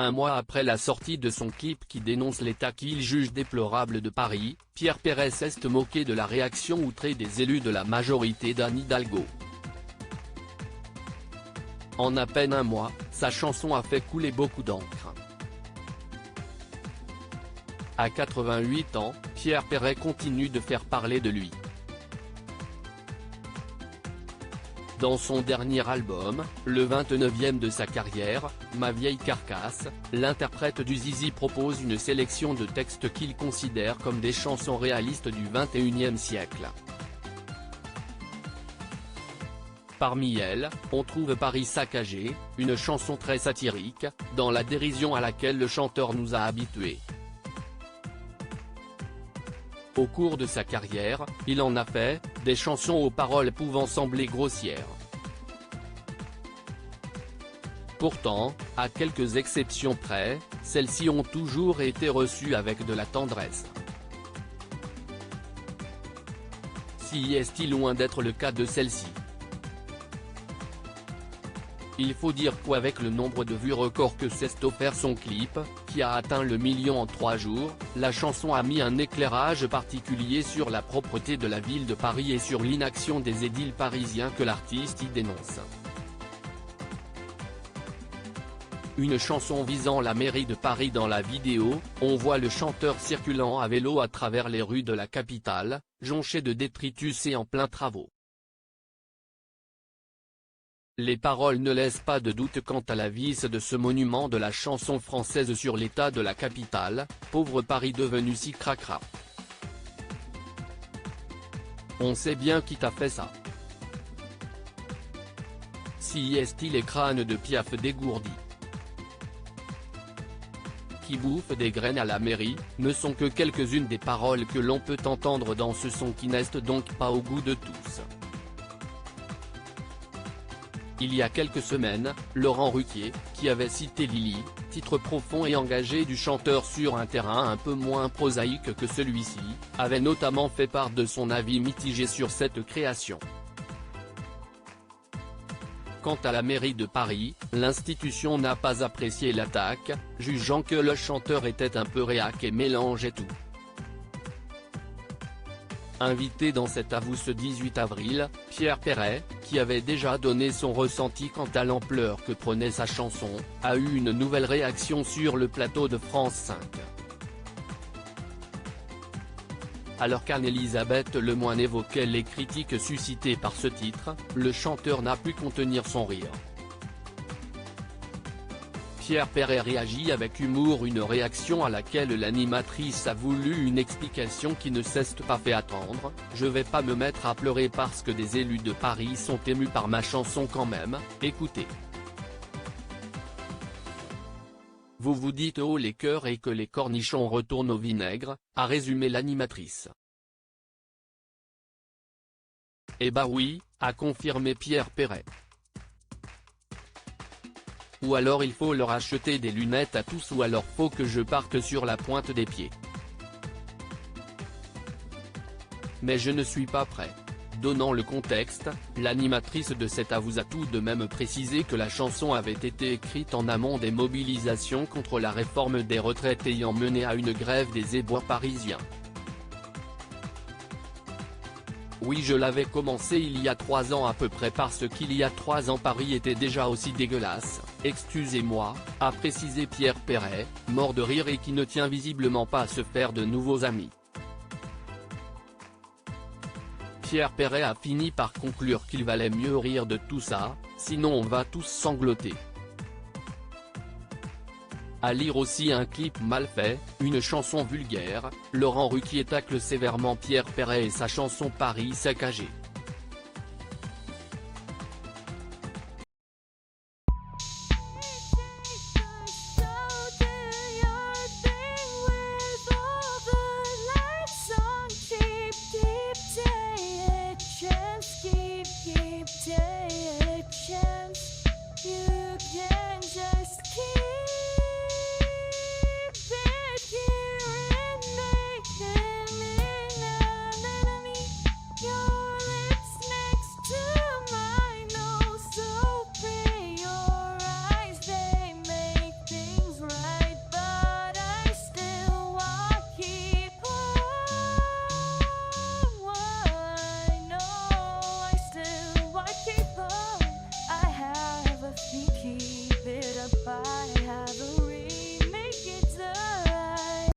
Un mois après la sortie de son clip qui dénonce l'état qu'il juge déplorable de Paris, Pierre Perret s'est moqué de la réaction outrée des élus de la majorité d'Anne Hidalgo. En à peine un mois, sa chanson a fait couler beaucoup d'encre. À 88 ans, Pierre Perret continue de faire parler de lui. Dans son dernier album, le 29e de sa carrière, Ma vieille carcasse, l'interprète du Zizi propose une sélection de textes qu'il considère comme des chansons réalistes du XXIe siècle. Parmi elles, on trouve Paris saccagé, une chanson très satirique, dans la dérision à laquelle le chanteur nous a habitués. Au cours de sa carrière, il en a fait, des chansons aux paroles pouvant sembler grossières. Pourtant, à quelques exceptions près, celles-ci ont toujours été reçues avec de la tendresse. Si est-il loin d'être le cas de celle-ci? Il faut dire qu'avec le nombre de vues record que s'est offert son clip, qui a atteint le million en 3 jours, la chanson a mis un éclairage particulier sur la propreté de la ville de Paris et sur l'inaction des édiles parisiens que l'artiste y dénonce. Une chanson visant la mairie de Paris. Dans la vidéo, on voit le chanteur circulant à vélo à travers les rues de la capitale, jonché de détritus et en plein travaux. Les paroles ne laissent pas de doute quant à la vis de ce monument de la chanson française sur l'état de la capitale, pauvre Paris devenu si cracra. On sait bien qui t'a fait ça. Si est-il les crânes de Piaf dégourdis qui bouffe des graines à la mairie, ne sont que quelques-unes des paroles que l'on peut entendre dans ce son qui n'est donc pas au goût de tous. Il y a quelques semaines, Laurent Ruquier, qui avait cité Lily, titre profond et engagé du chanteur sur un terrain un peu moins prosaïque que celui-ci, avait notamment fait part de son avis mitigé sur cette création. Quant à la mairie de Paris, l'institution n'a pas apprécié l'attaque, jugeant que le chanteur était un peu réac et mélangeait tout. Invité dans cet Avoue ce 18 avril, Pierre Perret, qui avait déjà donné son ressenti quant à l'ampleur que prenait sa chanson, a eu une nouvelle réaction sur le plateau de France 5. Alors qu'Anne-Elisabeth Lemoine évoquait les critiques suscitées par ce titre, le chanteur n'a pu contenir son rire. Pierre Perret réagit avec humour, une réaction à laquelle l'animatrice a voulu une explication qui ne s'est pas fait attendre. Je vais pas me mettre à pleurer parce que des élus de Paris sont émus par ma chanson quand même, écoutez. Vous vous dites haut les cœurs et que les cornichons retournent au vinaigre, a résumé l'animatrice. Eh bah oui, a confirmé Pierre Perret. Ou alors il faut leur acheter des lunettes à tous ou alors faut que je parte sur la pointe des pieds. Mais je ne suis pas prêt. Donnant le contexte, l'animatrice de cet Avoue a tout de même précisé que la chanson avait été écrite en amont des mobilisations contre la réforme des retraites ayant mené à une grève des éboueurs parisiens. Oui, je l'avais commencé il y a 3 ans à peu près parce qu'il y a 3 ans Paris était déjà aussi dégueulasse, excusez-moi, a précisé Pierre Perret, mort de rire et qui ne tient visiblement pas à se faire de nouveaux amis. Pierre Perret a fini par conclure qu'il valait mieux rire de tout ça, sinon on va tous sangloter. À lire aussi un clip mal fait, une chanson vulgaire, Laurent Ruquier tacle sévèrement Pierre Perret et sa chanson Paris saccagé.